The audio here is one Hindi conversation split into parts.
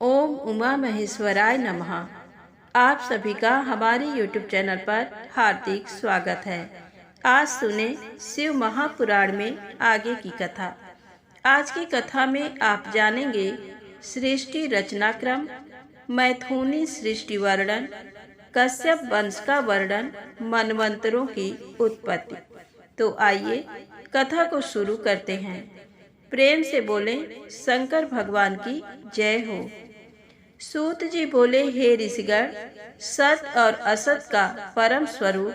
ओम उमा महेश्वराय नमः। आप सभी का हमारे YouTube चैनल पर हार्दिक स्वागत है। आज सुने शिव महापुराण में आगे की कथा। आज की कथा में आप जानेंगे सृष्टि रचनाक्रम, मैथुनी सृष्टि वर्णन, कश्यप वंश का वर्णन, मनवंतरों की उत्पत्ति। तो आइए कथा को शुरू करते हैं। प्रेम से बोलें शंकर भगवान की जय हो। सूत जी बोले, हे ऋषिगण, सत और असत का परम स्वरूप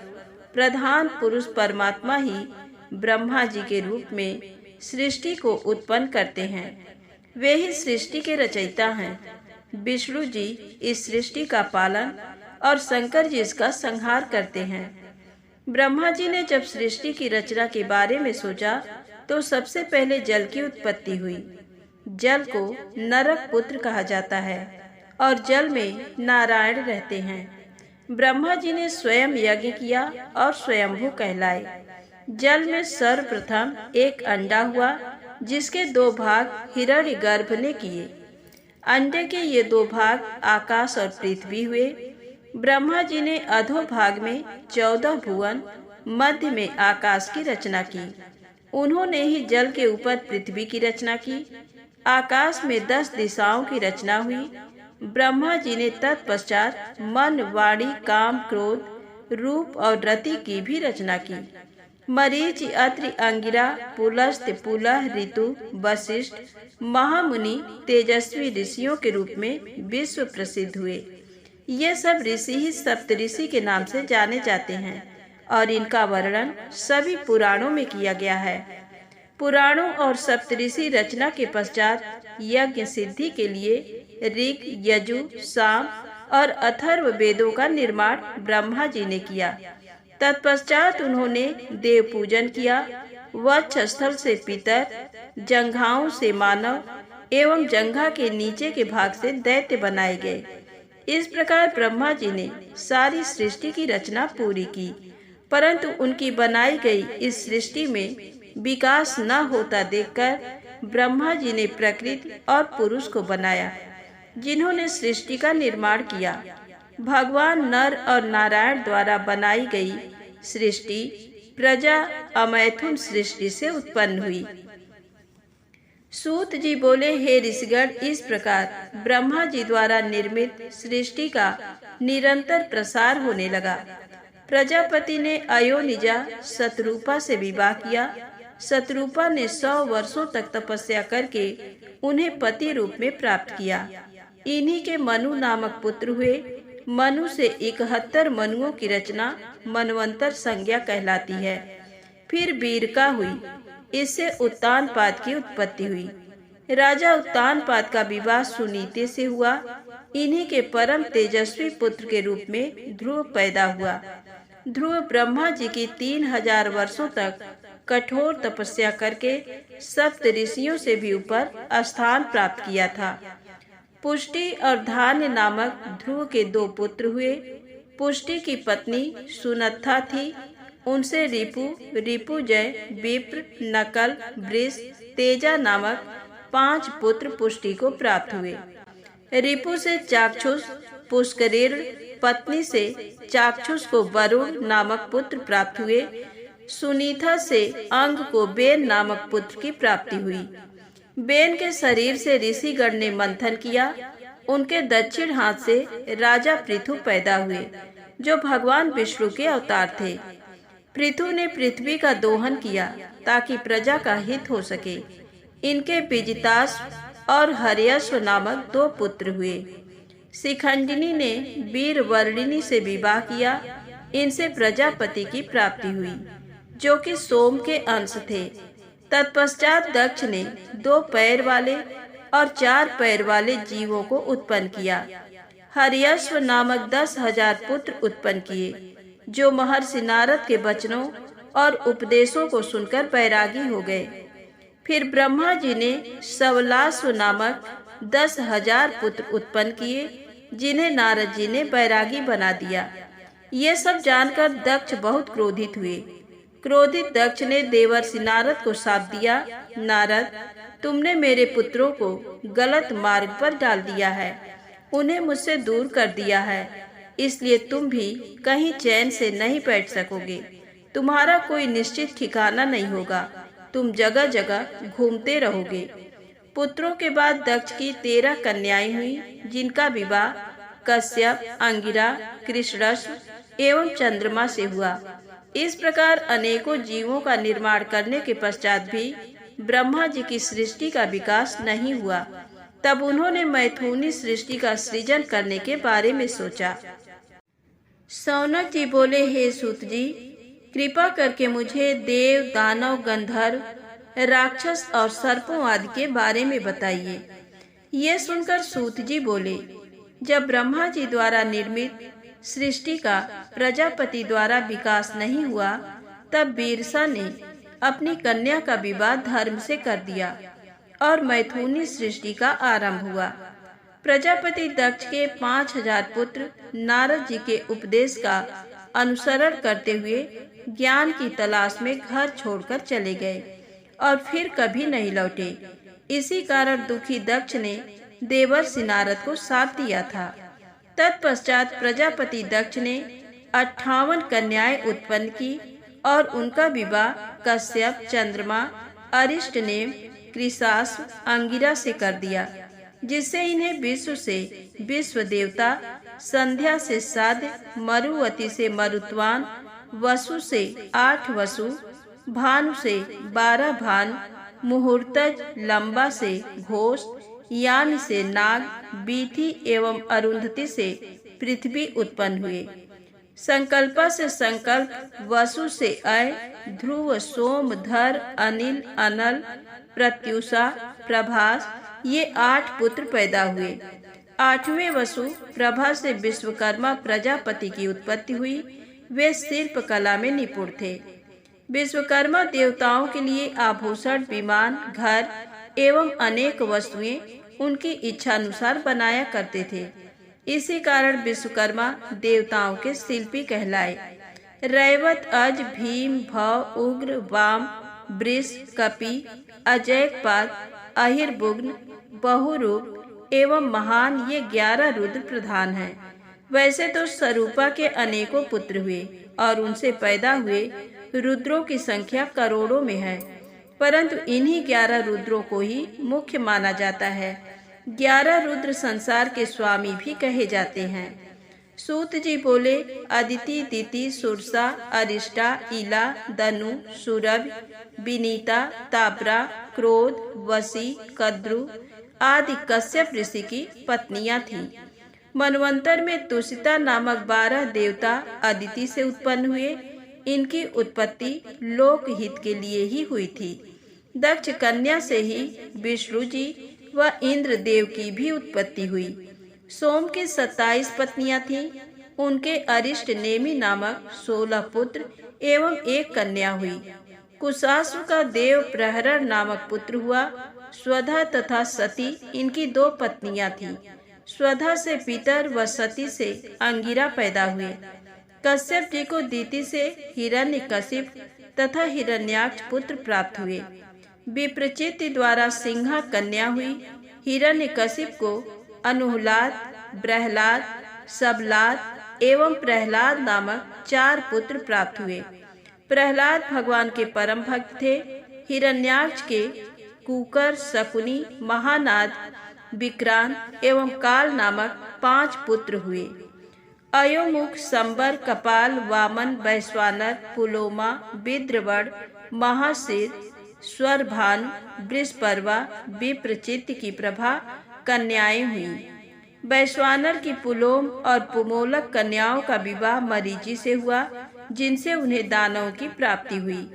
प्रधान पुरुष परमात्मा ही ब्रह्मा जी के रूप में सृष्टि को उत्पन्न करते हैं। वे ही सृष्टि के रचयिता हैं। विष्णु जी इस सृष्टि का पालन और शंकर जी इसका संहार करते हैं। ब्रह्मा जी ने जब सृष्टि की रचना के बारे में सोचा तो सबसे पहले जल की उत्पत्ति हुई। जल को नरक पुत्र कहा जाता है और जल में नारायण रहते हैं। ब्रह्मा जी ने स्वयं यज्ञ किया और स्वयंभू कहलाए। जल में सर्वप्रथम एक अंडा हुआ जिसके दो भाग हिरण्यगर्भ ने किए। अंडे के ये दो भाग आकाश और पृथ्वी हुए। ब्रह्मा जी ने अधोभाग में 14 भुवन, मध्य में आकाश की रचना की। उन्होंने ही जल के ऊपर पृथ्वी की रचना की। आकाश में 10 दिशाओं की रचना हुई। ब्रह्मा जी ने तत्पश्चात मन, वाणी, काम, क्रोध, रूप और रति की भी रचना की। मरीच, अत्रि, अंगिरा, पुलस्त्य, पुलह, ऋतु, वशिष्ठ, महामुनि तेजस्वी ऋषियों के रूप में विश्व प्रसिद्ध हुए। ये सब ऋषि ही सप्तऋषि के नाम से जाने जाते हैं और इनका वर्णन सभी पुराणों में किया गया है। पुराणों और सप्तऋषि रचना के पश्चात यज्ञ सिद्धि के लिए ऋग, यजु, साम और अथर्व वेदों का निर्माण ब्रह्मा जी ने किया। तत्पश्चात उन्होंने देव पूजन किया। वक्ष स्थल से पितर, जंघाओं से मानव एवं जंघा के नीचे के भाग से दैत्य बनाए गए। इस प्रकार ब्रह्मा जी ने सारी सृष्टि की रचना पूरी की, परंतु उनकी बनाई गई इस सृष्टि में विकास न होता देखकर ब्रह्मा जी ने प्रकृति और पुरुष को बनाया, जिन्होंने सृष्टि का निर्माण किया। भगवान नर और नारायण द्वारा बनाई गई सृष्टि प्रजा अमैथुन सृष्टि से उत्पन्न हुई। सूत जी बोले, हे ऋषिगण, इस प्रकार ब्रह्मा जी द्वारा निर्मित सृष्टि का निरंतर प्रसार होने लगा। प्रजापति ने अयोनिजा शतरूपा से विवाह किया। शतरूपा ने 100 वर्षों तक तपस्या करके उन्हें पति रूप में प्राप्त किया। इन्हीं के मनु नामक पुत्र हुए। मनु से 71 मनुओं की रचना मनवंतर संज्ञा कहलाती है। फिर बीरका हुई। इससे उत्तानपाद की उत्पत्ति हुई। राजा उत्तानपाद का विवाह सुनीति से हुआ। इन्हीं के परम तेजस्वी पुत्र के रूप में ध्रुव पैदा हुआ। ध्रुव ब्रह्मा जी की 3000 वर्षों तक कठोर तपस्या करके सप्त ऋषियों से भी ऊपर स्थान प्राप्त किया था। पुष्टि और धान्य नामक ध्रुव के 2 पुत्र हुए। पुष्टि की पत्नी सुनत्था थी। उनसे रिपुजय, विप्र, नकल, वृष, तेजा नामक 5 पुत्र पुष्टि को प्राप्त हुए। रिपु से चाक्षुष, पुष्करीर्ण, पत्नी से चाक्षुष को वरुण नामक पुत्र प्राप्त हुए। सुनीता से अंग को बेन नामक पुत्र की प्राप्ति हुई। बेन के शरीर से ऋषिगण ने मंथन किया। उनके दक्षिण हाथ से राजा पृथु पैदा हुए, जो भगवान विष्णु के अवतार थे। पृथु ने पृथ्वी का दोहन किया ताकि प्रजा का हित हो सके। इनके विजिताश्व और हर्यश्व नामक 2 पुत्र हुए। शिखंडिनी ने वीरवर्णिनी से विवाह किया। इनसे प्रजापति की प्राप्ति हुई, जो कि सोम के अंश थे। तत्पश्चात दक्ष ने 2 पैर वाले और 4 पैर वाले जीवों को उत्पन्न किया। हर्यश्व नामक 10,000 पुत्र उत्पन्न किए, जो महर्षि नारद के वचनों और उपदेशों को सुनकर बैरागी हो गए। फिर ब्रह्मा जी ने सवलाश्व नामक 10,000 पुत्र उत्पन्न किए, जिन्हें नारद जी ने बैरागी बना दिया। ये सब जानकर दक्ष बहुत क्रोधित हुए। क्रोधित दक्ष ने देवर्षि नारद को शाप दिया, नारद, तुमने मेरे पुत्रों को गलत मार्ग पर डाल दिया है, उन्हें मुझसे दूर कर दिया है, इसलिए तुम भी कहीं चैन से नहीं बैठ सकोगे। तुम्हारा कोई निश्चित ठिकाना नहीं होगा, तुम जगह जगह घूमते रहोगे। पुत्रों के बाद दक्ष की 13 कन्याएं हुई, जिनका विवाह कश्यप, अंगिरा, कृष्णरश्मि एवं चंद्रमा से हुआ। इस प्रकार अनेकों जीवों का निर्माण करने के पश्चात भी ब्रह्मा जी की सृष्टि का विकास नहीं हुआ। तब उन्होंने मैथुनी सृष्टि का सृजन करने के बारे में सोचा। शौनक जी बोले, हे सूत जी, कृपा करके मुझे देव, दानव, गंधर्व, राक्षस और सर्पों आदि के बारे में बताइए। ये सुनकर सूत जी बोले, जब ब्रह्मा जी द्वारा निर्मित सृष्टि का प्रजापति द्वारा विकास नहीं हुआ, तब बीरसा ने अपनी कन्या का विवाह धर्म से कर दिया और मैथुनी सृष्टि का आरंभ हुआ। प्रजापति दक्ष के 5000 पुत्र नारद जी के उपदेश का अनुसरण करते हुए ज्ञान की तलाश में घर छोड़कर चले गए और फिर कभी नहीं लौटे। इसी कारण दुखी दक्ष ने देवर्षि नारद को शाप दिया था। तत्पश्चात प्रजापति दक्ष ने 58 कन्याएं उत्पन्न की और उनका विवाह कश्यप, चंद्रमा, अरिष्टनेम, कृशास्व, अंगिरा से कर दिया, जिससे इन्हें विश्व से विश्व देवता, संध्या से साध्य, मरुवती से मरुत्वान, वसु से 8 वसु, भानु से 12 भानु, मुहूर्तज, लंबा से घोष, यान से नाग, बीथी एवं अरुंधति से पृथ्वी उत्पन्न हुए। संकल्पा से संकल्प, वसु से अय, ध्रुव, सोम, धर, अनिल, अनल, प्रत्युषा, प्रभास, ये 8 पुत्र पैदा हुए। 8वें वसु प्रभा से विश्वकर्मा प्रजापति की उत्पत्ति हुई। वे शिल्प कला में निपुण थे। विश्वकर्मा देवताओं के लिए आभूषण, विमान, घर एवं अनेक वस्तुएं उनकी इच्छानुसार बनाया करते थे। इसी कारण विश्वकर्मा देवताओं के शिल्पी कहलाए। रैवत, अज, भीम, भव, उग्र, वाम, वृष, कपि, अजैकपाद, अहिर्बुग्न, बहुरूप एवं महान, ये 11 रुद्र प्रधान हैं। वैसे तो स्वरूपा के अनेकों पुत्र हुए और उनसे पैदा हुए रुद्रों की संख्या करोड़ों में है, परंतु इन्हीं 11 रुद्रों को ही मुख्य माना जाता है। 11 रुद्र संसार के स्वामी भी कहे जाते हैं। सूत जी बोले, अदिति, दिति, सुरसा, अरिष्टा, इला, दनु, सुरभ, विनीता, तापरा, क्रोध, वसी, कद्रु आदि कश्यप ऋषि की पत्नियां थीं। मनवंतर में तुषिता नामक 12 देवता अदिति से उत्पन्न हुए। इनकी उत्पत्ति लोक हित के लिए ही हुई थी। दक्ष कन्या से ही विष्णु जी व इंद्र देव की भी उत्पत्ति हुई। सोम की 27 पत्नियां थीं। उनके अरिष्ट नेमि नामक 16 पुत्र एवं 1 कन्या हुई। कुशासु का देव प्रहरण नामक पुत्र हुआ। स्वधा तथा सती इनकी 2 पत्नियां थीं। स्वधा से पितर व सती से अंगिरा पैदा हुए। कश्यप जी को दीति से हिरण्यकशिप तथा हिरण्याक्ष पुत्र प्राप्त हुए। विप्रचित्ति द्वारा सिंहा कन्या हुई। हिरण्यकशिप को अनुहलाद, ब्रहलाद, सबलाद एवं प्रहलाद नामक 4 पुत्र प्राप्त हुए। प्रहलाद भगवान के परम भक्त थे। हिरण्याक्ष के कुकर, शकुनी, महानाद, विक्रांत एवं काल नामक 5 पुत्र हुए। अयोमुख, संबर, कपाल, वामन, वैश्वानर, पुलोमा, विद्रवण, महाशिर, स्वरभानु, वृषपर्वा, विप्रचित्त की प्रभा कन्याएं हुई। वैश्वानर की पुलोम और पुमोलक कन्याओं का विवाह मरीचि से हुआ, जिनसे उन्हें दानवों की प्राप्ति हुई।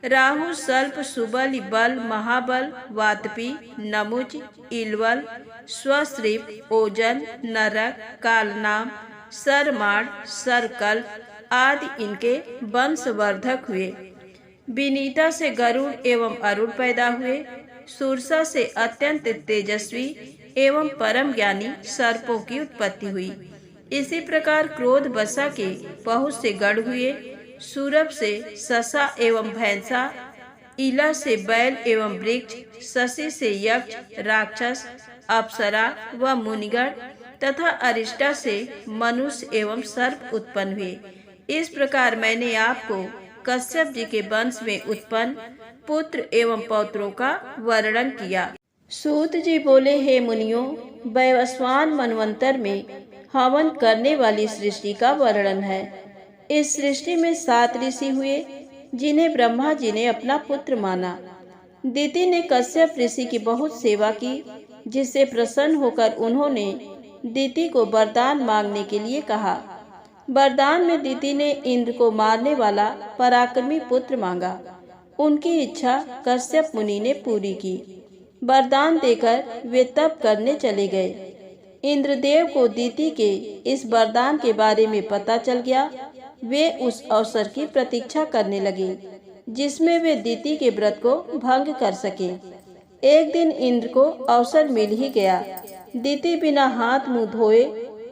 राहु, सर्प, सुबल, बल, महाबल, वातपी, नमुच, इलवल, स्वश्रिप, ओजन, नरक, कालनाम, सरमाण, सरकल्प आदि इनके वंशवर्धक हुए। विनीता से गरुड़ एवं अरुण पैदा हुए। सुरसा से अत्यंत तेजस्वी एवं परम ज्ञानी सर्पों की उत्पत्ति हुई। इसी प्रकार क्रोध बसा के बहुत से गढ़ हुए। सूरभ से ससा एवं भैंसा इला से बैल एवं वृक्ष, शशि से यक्ष, राक्षस, अप्सरा व मुनिगण तथा अरिष्टा से मनुष्य एवं सर्प उत्पन्न हुए। इस प्रकार मैंने आपको कश्यप जी के वंश में उत्पन्न पुत्र एवं पौत्रों का वर्णन किया। सूत जी बोले, हे मुनियों, वैवस्वान मनवंतर में हवन करने वाली सृष्टि का वर्णन है। इस सृष्टि में 7 ऋषि हुए जिन्हें ब्रह्मा जी ने अपना पुत्र माना। दिति ने कश्यप ऋषि की बहुत सेवा की, जिससे प्रसन्न होकर उन्होंने दिति को वरदान मांगने के लिए कहा। वरदान में दिति ने इंद्र को मारने वाला पराक्रमी पुत्र मांगा। उनकी इच्छा कश्यप मुनि ने पूरी की। वरदान देकर वे तप करने चले गए। इंद्रदेव को दिति के इस वरदान के बारे में पता चल गया। वे उस अवसर की प्रतीक्षा करने लगे जिसमें वे दिति के व्रत को भंग कर सके। एक दिन इंद्र को अवसर मिल ही गया। दिति बिना हाथ मुंह धोए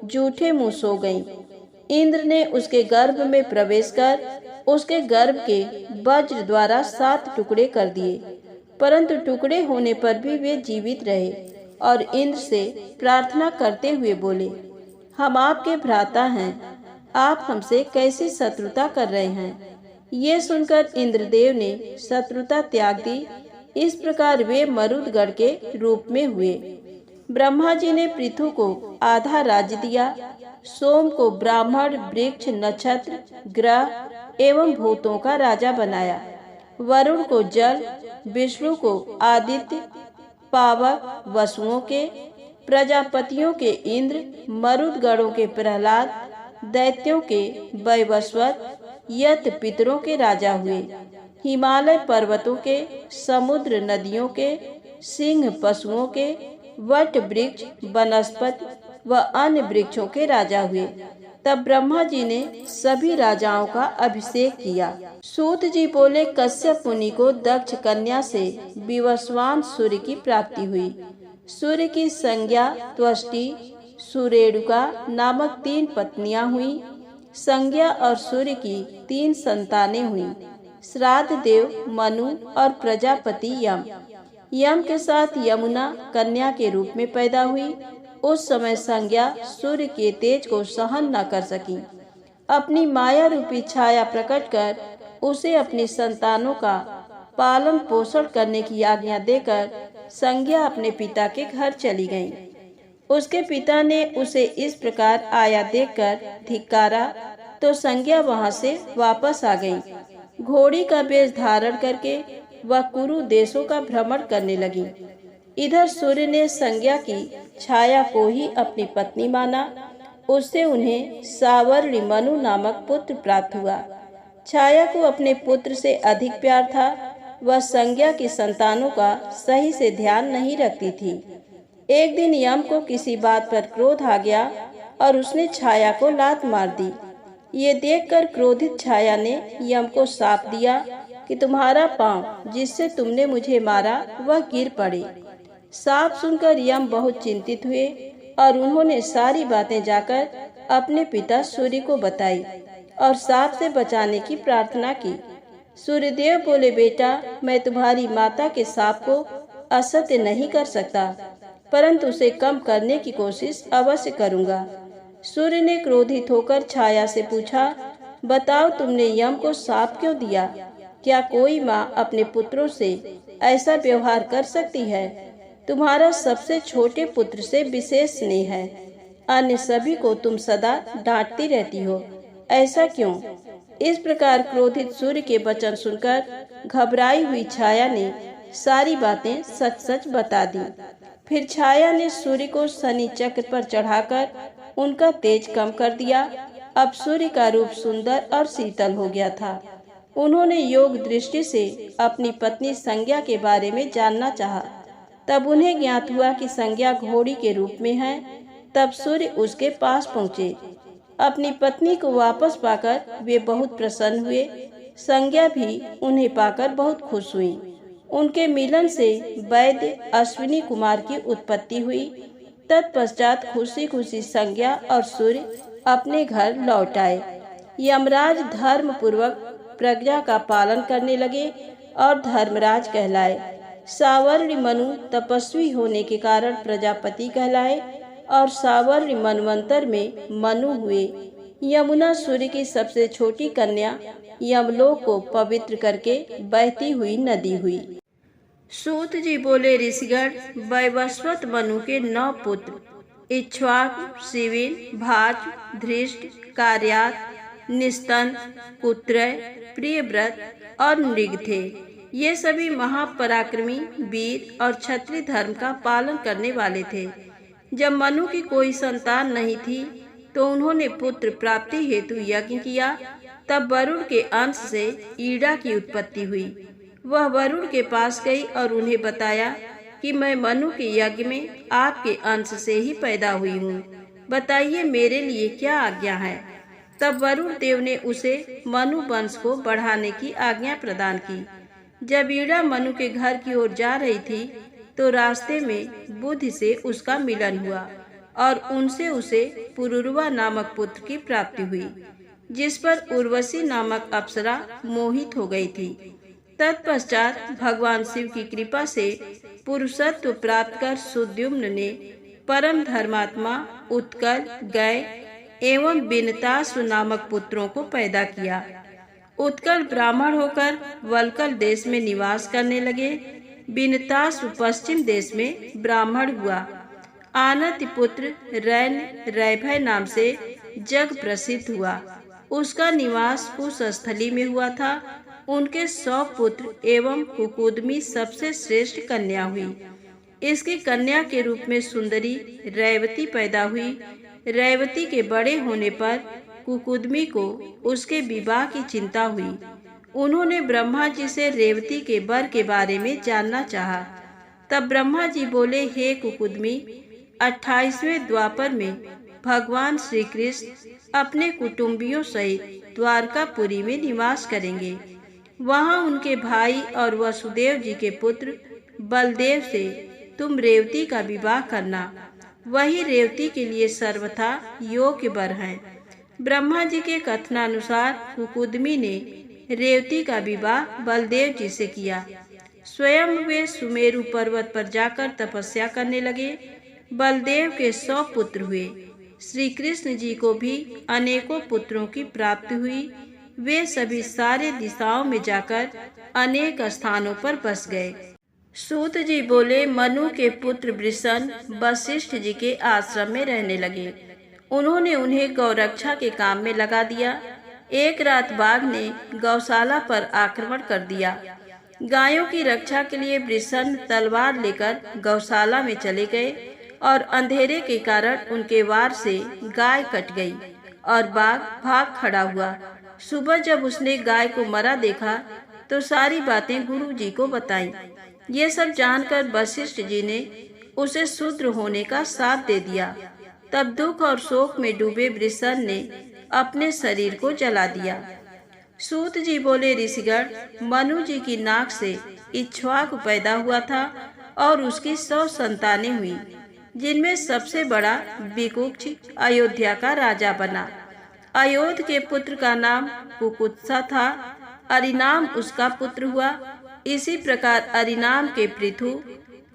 जूठे मुंह सो गईं। इंद्र ने उसके गर्भ में प्रवेश कर उसके गर्भ के वज्र द्वारा 7 टुकड़े कर दिए, परंतु टुकड़े होने पर भी वे जीवित रहे और इंद्र से प्रार्थना करते हुए बोले, हम आपके भ्राता हैं, आप हमसे कैसी शत्रुता कर रहे हैं। ये सुनकर इंद्रदेव ने शत्रुता त्याग दी। इस प्रकार वे मरुदगढ़ के रूप में हुए। ब्रह्मा जी ने पृथु को आधा राज्य दिया, सोम को ब्राह्मण, वृक्ष, नक्षत्र, ग्रह एवं भूतों का राजा बनाया, वरुण को जल, विष्णु को आदित्य, पावक, वसुओं के, प्रजापतियों के इंद्र, मरुदगढ़ों के प्रहलाद, दैत्यों के वैवस्वत, यत पितरों के राजा हुए। हिमालय पर्वतों के, समुद्र नदियों के, सिंह पशुओं के, वट वृक्ष, वनस्पति व अन्य वृक्षों के राजा हुए। तब ब्रह्मा जी ने सभी राजाओं का अभिषेक किया। सूत जी बोले, कश्यप मुनि को दक्ष कन्या से विवस्वान सूर्य की प्राप्ति हुई। सूर्य की संज्ञा त्वष्टि, सुरेणुका नामक 3 पत्नियां हुई। संज्ञा और सूर्य की 3 संतानें हुई, श्राद्ध देव, मनु और प्रजापति यम। यम के साथ यमुना कन्या के रूप में पैदा हुई। उस समय संज्ञा सूर्य के तेज को सहन न कर सकी। अपनी माया रूपी छाया प्रकट कर उसे अपनी संतानों का पालन पोषण करने की आज्ञा देकर संज्ञा अपने पिता के घर चली गई। उसके पिता ने उसे इस प्रकार आया देखकर धिक्कारा तो संज्ञा वहां से वापस आ गई। घोड़ी का वेश धारण करके वह कुरु देशों का भ्रमण करने लगी। इधर सूर्य ने संज्ञा की छाया को ही अपनी पत्नी माना। उससे उन्हें सावर्णी मनु नामक पुत्र प्राप्त हुआ। छाया को अपने पुत्र से अधिक प्यार था। वह संज्ञा की संतानों का सही से ध्यान नहीं रखती थी। एक दिन यम को किसी बात पर क्रोध आ गया और उसने छाया को लात मार दी। ये देखकर क्रोधित छाया ने यम को शाप दिया कि तुम्हारा पांव जिससे तुमने मुझे मारा वह गिर पड़े। शाप सुनकर यम बहुत चिंतित हुए और उन्होंने सारी बातें जाकर अपने पिता सूर्य को बताई और शाप से बचाने की प्रार्थना की। सूर्यदेव बोले, बेटा, मैं तुम्हारी माता के शाप को असत्य नहीं कर सकता, परंतु उसे कम करने की कोशिश अवश्य करूंगा। सूर्य ने क्रोधित होकर छाया से पूछा, बताओ तुमने यम को शाप क्यों दिया? क्या कोई माँ अपने पुत्रों से ऐसा व्यवहार कर सकती है? तुम्हारा सबसे छोटे पुत्र से विशेष स्नेह है, अन्य सभी को तुम सदा डांटती रहती हो, ऐसा क्यों? इस प्रकार क्रोधित सूर्य के वचन सुनकर घबराई हुई छाया ने सारी बातें सच सच बता दी। फिर छाया ने सूर्य को शनि चक्र पर चढ़ाकर उनका तेज कम कर दिया। अब सूर्य का रूप सुंदर और शीतल हो गया था। उन्होंने योग दृष्टि से अपनी पत्नी संज्ञा के बारे में जानना चाहा। तब उन्हें ज्ञात हुआ कि संज्ञा घोड़ी के रूप में है। तब सूर्य उसके पास पहुँचे। अपनी पत्नी को वापस पाकर वे बहुत प्रसन्न हुए। संज्ञा भी उन्हें पाकर बहुत खुश हुई। उनके मिलन से वैद्य अश्विनी कुमार की उत्पत्ति हुई। तत्पश्चात खुशी खुशी संज्ञा और सूर्य अपने घर लौट आए। यमराज धर्म पूर्वक प्रज्ञा का पालन करने लगे। और धर्मराज कहलाए। सावर्णी मनु तपस्वी होने के कारण प्रजापति कहलाए और सावर्णी मनवंतर में मनु हुए। यमुना सूर्य की सबसे छोटी कन्या यमलोक को पवित्र करके बहती हुई नदी हुई। सूत जी बोले, ऋषिगण, वैवस्वत मनु के 9 पुत्र इक्ष्वाकु, शिविन, भाज, धृष्ट, कार्यात, निस्तंत, कुत्रय, प्रियव्रत और नृग थे। ये सभी महापराक्रमी वीर और क्षत्रिय धर्म का पालन करने वाले थे। जब मनु की कोई संतान नहीं थी तो उन्होंने पुत्र प्राप्ति हेतु यज्ञ किया। तब वरुण के अंश से ईड़ा की उत्पत्ति हुई। वह वरुण के पास गई और उन्हें बताया कि मैं मनु के यज्ञ में आपके अंश से ही पैदा हुई हूँ, बताइए मेरे लिए क्या आज्ञा है। तब वरुण देव ने उसे मनु वंश को बढ़ाने की आज्ञा प्रदान की। जब ईड़ा मनु के घर की ओर जा रही थी तो रास्ते में बुध से उसका मिलन हुआ और उनसे उसे पुरुरवा नामक पुत्र की प्राप्ति हुई, जिस पर उर्वशी नामक अप्सरा मोहित हो गई थी। तत्पश्चात भगवान शिव की कृपा से पुरुषत्व प्राप्त कर सुद्युम्न ने परम धर्मात्मा उत्कल, गय एवं बिनतासु नामक पुत्रों को पैदा किया। उत्कल ब्राह्मण होकर वल्कल देश में निवास करने लगे। बिनतासु पश्चिम देश में ब्राह्मण हुआ। आनति पुत्र रैन रैभय नाम से जग प्रसिद्ध हुआ। उसका निवास कुशस्थली में हुआ था। उनके 100 पुत्र एवं कुकुदमी सबसे श्रेष्ठ कन्या हुई। इसकी कन्या के रूप में सुंदरी रैवती पैदा हुई। रैवती के बड़े होने पर कुकुदमी को उसके विवाह की चिंता हुई। उन्होंने ब्रह्मा जी से रेवती के वर के बारे में जानना चाहा। तब ब्रह्मा जी बोले, हे कुकुदमी, 28वें द्वापर में भगवान श्री कृष्ण अपने कुटुंबियों सहित द्वारकापुरी में निवास करेंगे। वहां उनके भाई और वसुदेव जी के पुत्र बलदेव से तुम रेवती का विवाह करना। वही रेवती के लिए सर्वथा योग्य वर हैं। ब्रह्मा जी के कथनानुसार कुकुदमी ने रेवती का विवाह बलदेव जी से किया। स्वयं वे सुमेरु पर्वत पर जाकर तपस्या करने लगे। बलदेव के 100 पुत्र हुए। श्री कृष्ण जी को भी अनेकों पुत्रों की प्राप्ति हुई। वे सभी सारे दिशाओं में जाकर अनेक स्थानों पर बस गए। सूत जी बोले, मनु के पुत्र वृषण वशिष्ठ जी के आश्रम में रहने लगे। उन्होंने उन्हें गौरक्षा के काम में लगा दिया। एक रात बाघ ने गौशाला पर आक्रमण कर दिया। गायों की रक्षा के लिए वृषण तलवार लेकर गौशाला में चले गए और अंधेरे के कारण उनके वार से गाय कट गई और बाघ भाग खड़ा हुआ। सुबह जब उसने गाय को मरा देखा तो सारी बातें गुरु जी को बताई। ये सब जानकर वशिष्ठ जी ने उसे शूद्र होने का साथ दे दिया। तब दुख और शोक में डूबे वृषण ने अपने शरीर को जला दिया। सूत जी बोले, ऋषिगण, मनु जी की नाक से इक्ष्वाकु पैदा हुआ था और उसकी 100 संतानें हुई, जिनमें सबसे बड़ा विकुक्ष अयोध्या का राजा बना। अयोध्य के पुत्र का नाम कुकुत्सा था। अरिनाम उसका पुत्र हुआ। इसी प्रकार अरिनाम के पृथु,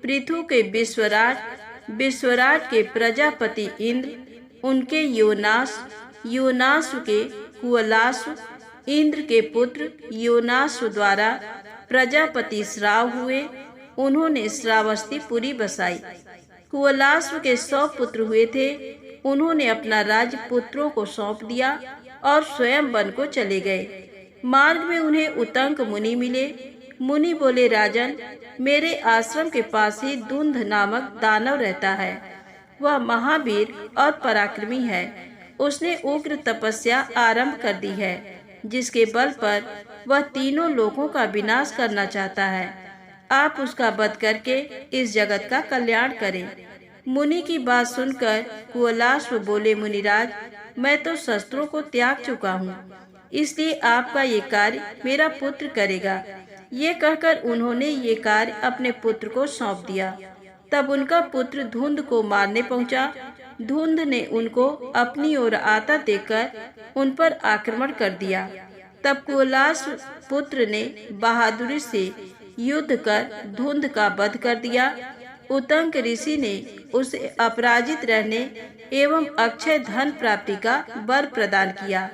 पृथु के विश्वराट, विश्वराट के प्रजापति इंद्र, उनके योनास, योनासु के कुवलासु, इंद्र के पुत्र योनासु द्वारा प्रजापति श्राव हुए। उन्होंने श्रावस्तीपुरी बसाई। कुवलासु के 100 पुत्र हुए थे। उन्होंने अपना राज्य पुत्रों को सौंप दिया और स्वयं वन को चले गए। मार्ग में उन्हें उतंक मुनि मिले। मुनि बोले, राजन, मेरे आश्रम के पास ही दुंध नामक दानव रहता है। वह महावीर और पराक्रमी है। उसने उग्र तपस्या आरंभ कर दी है, जिसके बल पर वह तीनों लोगों का विनाश करना चाहता है। आप उसका वध करके इस जगत का कल्याण करें। मुनि की बात सुनकर कुवलाश्व बोले, मुनिराज, मैं तो शस्त्रों को त्याग चुका हूँ, इसलिए आपका ये कार्य मेरा पुत्र करेगा। ये कहकर उन्होंने ये कार्य अपने पुत्र को सौंप दिया। तब उनका पुत्र धुंध को मारने पहुंचा। धुंध ने उनको अपनी ओर आता देखकर उन पर आक्रमण कर दिया। तब कुलाश पुत्र ने बहादुरी से युद्ध कर धुंध का वध कर दिया। उतंक ऋषि ने उसे अपराजित रहने एवं अक्षय धन प्राप्ति का वर प्रदान किया।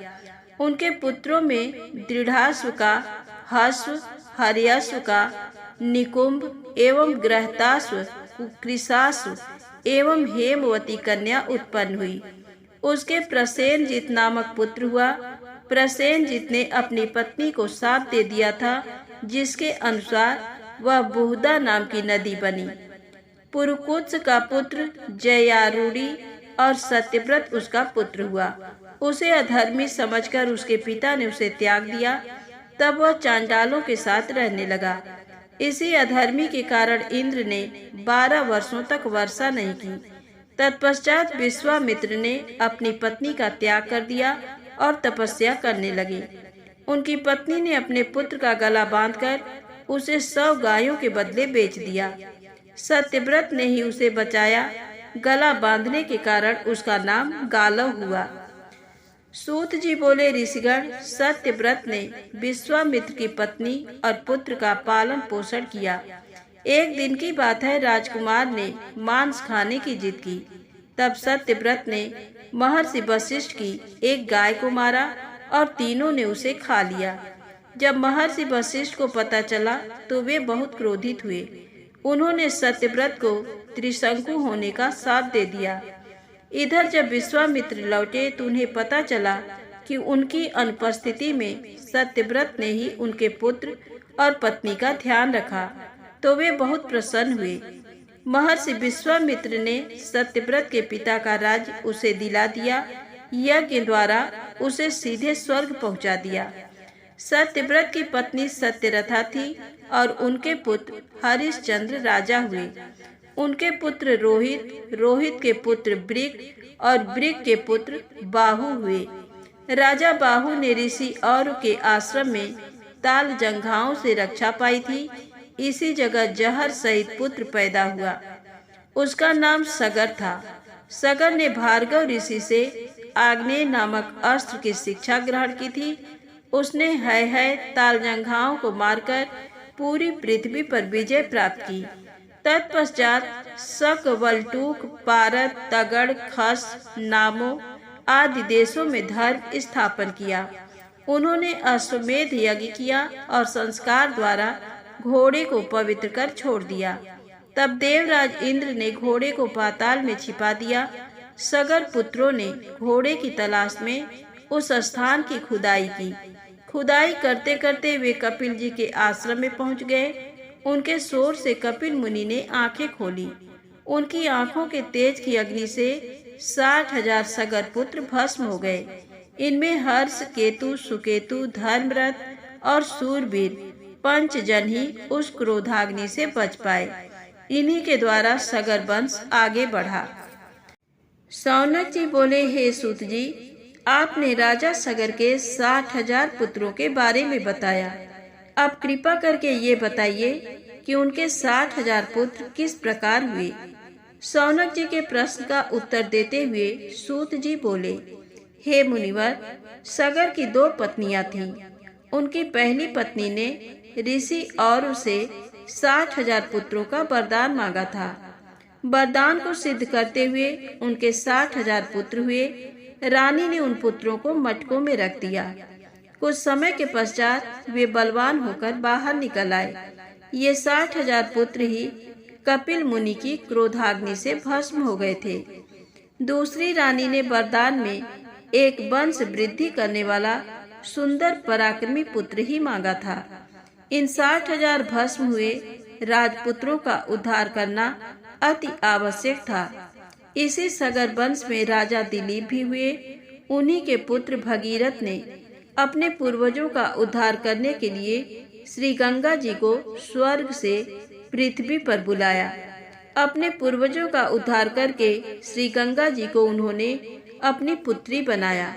उनके पुत्रों में दृढ़ाश्व का हस्व, हर्याश्व का निकुंभ एवं ग्रहताश्व, कृशाश्व एवं हेमवती कन्या उत्पन्न हुई। उसके प्रसेनजित नामक पुत्र हुआ। प्रसेनजित ने अपनी पत्नी को शाप दे दिया था, जिसके अनुसार वह बुहदा नाम की नदी बनी। पुरुकुत्स का पुत्र जयारूढ़ी और सत्यव्रत उसका पुत्र हुआ। उसे अधर्मी समझकर उसके पिता ने उसे त्याग दिया। तब वह चांडालों के साथ रहने लगा। इसी अधर्मी के कारण इंद्र ने 12 वर्षों तक वर्षा नहीं की। तत्पश्चात विश्वामित्र ने अपनी पत्नी का त्याग कर दिया और तपस्या करने लगे। उनकी पत्नी ने अपने पुत्र का गला बांधकर उसे 100 गायों के बदले बेच दिया। सत्यव्रत ने ही उसे बचाया। गला बांधने के कारण उसका नाम गालव हुआ। सूत जी बोले, ऋषिगण, सत्यव्रत ने विश्वामित्र की पत्नी और पुत्र का पालन पोषण किया। एक दिन की बात है, राजकुमार ने मांस खाने की जिद की। तब सत्यव्रत ने महर्षि वशिष्ठ की एक गाय को मारा और तीनों ने उसे खा लिया। जब महर्षि वशिष्ठ को पता चला तो वे बहुत क्रोधित हुए। उन्होंने सत्यव्रत को त्रिशंकु होने का शाप दे दिया। इधर जब विश्वामित्र लौटे तो उन्हें पता चला कि उनकी अनुपस्थिति में सत्यव्रत ने ही उनके पुत्र और पत्नी का ध्यान रखा, तो वे बहुत प्रसन्न हुए। महर्षि विश्वामित्र ने सत्यव्रत के पिता का राज्य उसे दिला दिया। यज्ञ द्वारा उसे सीधे स्वर्ग पहुंचा दिया। सत्यव्रत की पत्नी सत्यरथा थी और उनके पुत्र हरिश्चंद्र राजा हुए। उनके पुत्र रोहित, रोहित के पुत्र वृक और वृक के पुत्र बाहु हुए। राजा बाहु ने ऋषि और के आश्रम में ताल जंघाओं से रक्षा पाई थी। इसी जगह जहर सहित पुत्र पैदा हुआ। उसका नाम सगर था। सगर ने भार्गव ऋषि से आग्नेय नामक अस्त्र की शिक्षा ग्रहण की थी। उसने है ताल जंघाओं को मारकर पूरी पृथ्वी पर विजय प्राप्त की। तत्पश्चात शक, वल्टूक, पारत, तगड़, खस, नामो आदि देशों में धर्म स्थापन किया। उन्होंने अश्वमेध यज्ञ किया और संस्कार द्वारा घोड़े को पवित्र कर छोड़ दिया। तब देवराज इंद्र ने घोड़े को पाताल में छिपा दिया। सगर पुत्रों ने घोड़े की तलाश में उस स्थान की खुदाई की। खुदाई करते करते वे कपिल जी के आश्रम में पहुंच गए। उनके शोर से कपिल मुनि ने आंखें खोली। उनकी आंखों के तेज की अग्नि से 60,000 सगर पुत्र भस्म हो गए। इनमें हर्ष, केतु, सुकेतु, धर्मरथ और सूरवीर 5 जन ही उस क्रोधाग्नि से बच पाए। इन्हीं के द्वारा सगर वंश आगे बढ़ा। सौनक जी बोले, हे सूत जी, आपने राजा सगर के 60,000 पुत्रों के बारे में बताया। अब कृपा करके ये बताइए कि उनके 60,000 पुत्र किस प्रकार हुए। सौनक जी के प्रश्न का उत्तर देते हुए सूत जी बोले, हे मुनिवर, सगर की 2 पत्नियां थीं। उनकी पहली पत्नी ने ऋषि और उसे 60,000 पुत्रों का वरदान मांगा था। वरदान को सिद्ध करते हुए उनके 60,000 पुत्र हुए। रानी ने उन पुत्रों को मटकों में रख दिया। कुछ समय के पश्चात वे बलवान होकर बाहर निकल आए। ये 60,000 पुत्र ही कपिल मुनि की क्रोधाग्नि से भस्म हो गए थे। दूसरी रानी ने वरदान में एक वंश वृद्धि करने वाला सुंदर पराक्रमी पुत्र ही मांगा था। इन 60,000 भस्म हुए राजपुत्रों का उद्धार करना अति आवश्यक था। इसी सगर वंश में राजा दिलीप भी हुए। उन्हीं के पुत्र भगीरथ ने अपने पूर्वजों का उद्धार करने के लिए श्री गंगा जी को स्वर्ग से पृथ्वी पर बुलाया। अपने पूर्वजों का उद्धार करके श्री गंगा जी को उन्होंने अपनी पुत्री बनाया।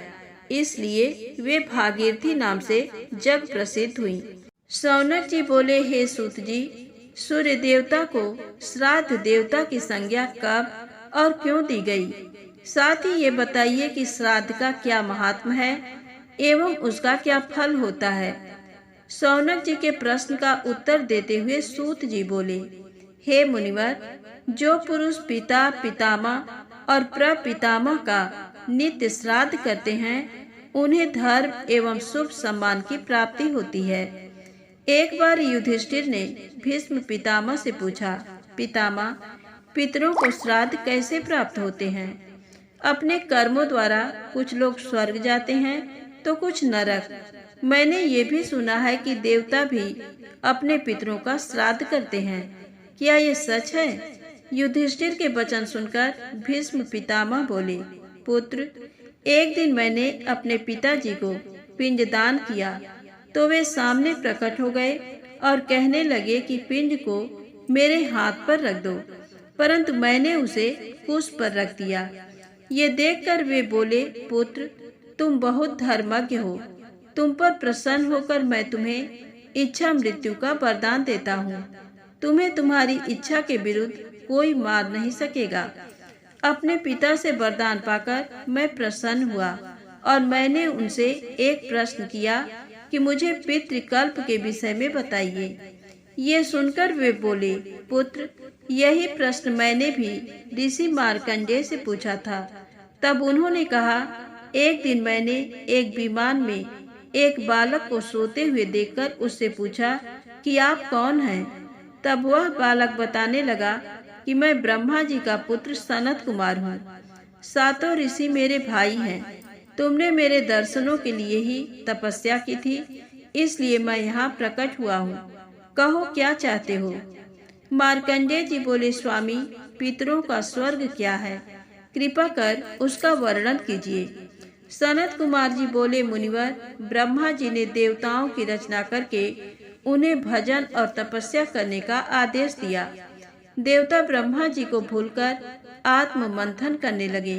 इसलिए वे भागीरथी नाम से जग प्रसिद्ध हुई। सौनक जी बोले, हे सूत जी, सूर्य देवता को श्राद्ध देवता की संज्ञा कब और क्यों दी गई? साथ ही ये बताइए कि श्राद्ध का क्या महात्म है एवं उसका क्या फल होता है। शौनक जी के प्रश्न का उत्तर देते हुए सूत जी बोले, हे मुनिवर, जो पुरुष पिता, पितामह और प्रपितामह का नित्य श्राद्ध करते हैं उन्हें धर्म एवं शुभ सम्मान की प्राप्ति होती है। एक बार युधिष्ठिर ने भीष्म पितामह से पूछा, पितामह, पितरों को श्राद्ध कैसे प्राप्त होते हैं? अपने कर्मों द्वारा कुछ लोग स्वर्ग जाते हैं तो कुछ नरक। मैंने ये भी सुना है कि देवता भी अपने पितरों का श्राद्ध करते हैं। क्या ये सच है? युधिष्ठिर के वचन सुनकर भीष्म पितामह बोले, पुत्र, एक दिन मैंने अपने पिताजी को पिंडदान किया तो वे सामने प्रकट हो गए और कहने लगे कि पिंड को मेरे हाथ पर रख दो, परंतु मैंने उसे कुश पर रख दिया। ये देखकर वे बोले, पुत्र, तुम बहुत धर्मज्ञ हो। तुम पर प्रसन्न होकर मैं तुम्हें इच्छा मृत्यु का वरदान देता हूँ। तुम्हें तुम्हारी इच्छा के विरुद्ध कोई मार नहीं सकेगा। अपने पिता से वरदान पाकर मैं प्रसन्न हुआ और मैंने उनसे एक प्रश्न किया कि मुझे पितृकल्प के विषय में बताइए। ये सुनकर वे बोले, पुत्र, यही प्रश्न मैंने भी ऋषि मार्कंडेय से पूछा था। तब उन्होंने कहा, एक दिन मैंने एक विमान में एक बालक को सोते हुए देखकर उससे पूछा कि आप कौन हैं? तब वह बालक बताने लगा कि मैं ब्रह्मा जी का पुत्र सनत कुमार हूँ। सातों ऋषि मेरे भाई हैं। तुमने मेरे दर्शनों के लिए ही तपस्या की थी, इसलिए मैं यहाँ प्रकट हुआ हूँ। कहो क्या चाहते हो? मार्कंडेय जी बोले, स्वामी, पितरों का स्वर्ग क्या है? कृपा कर उसका वर्णन कीजिए। सनत कुमार जी बोले, मुनिवर, ब्रह्मा जी ने देवताओं की रचना करके उन्हें भजन और तपस्या करने का आदेश दिया। देवता ब्रह्मा जी को भूलकर आत्म मंथन करने लगे।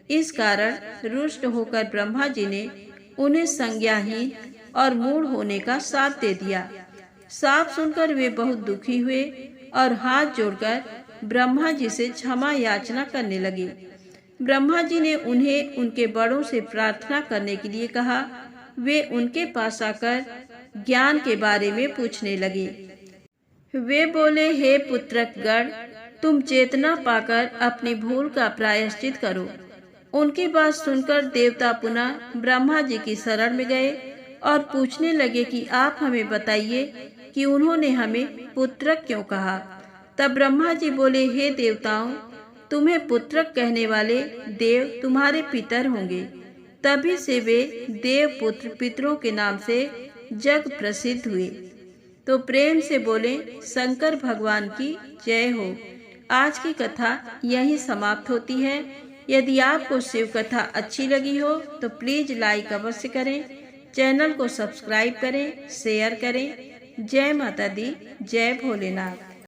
इस कारण रुष्ट होकर ब्रह्मा जी ने उन्हें संज्ञाहीन और मूढ़ होने का शाप दे दिया। शाप सुनकर वे बहुत दुखी हुए और हाथ जोड़कर ब्रह्मा जी से क्षमा याचना करने लगे। ब्रह्मा जी ने उन्हें उनके बड़ों से प्रार्थना करने के लिए कहा। वे उनके पास आकर ज्ञान के बारे में पूछने लगे। वे बोले, हे पुत्रगण, तुम चेतना पाकर अपनी भूल का प्रायश्चित करो। उनकी बात सुनकर देवता पुनः ब्रह्मा जी की शरण में गए और पूछने लगे कि आप हमें बताइए कि उन्होंने हमें पुत्रक क्यों कहा। तब ब्रह्मा जी बोले, हे देवताओं, तुम्हें पुत्रक कहने वाले देव तुम्हारे पितर होंगे। तभी से वे देवपुत्र पितरों के नाम से जग प्रसिद्ध हुए। तो प्रेम से बोले, शंकर भगवान की जय हो। आज की कथा यहीं समाप्त होती है। यदि आपको शिव कथा अच्छी लगी हो तो प्लीज लाइक अवश्य करें, चैनल को सब्सक्राइब करें, शेयर करें। जय माता दी, जय भोलेनाथ।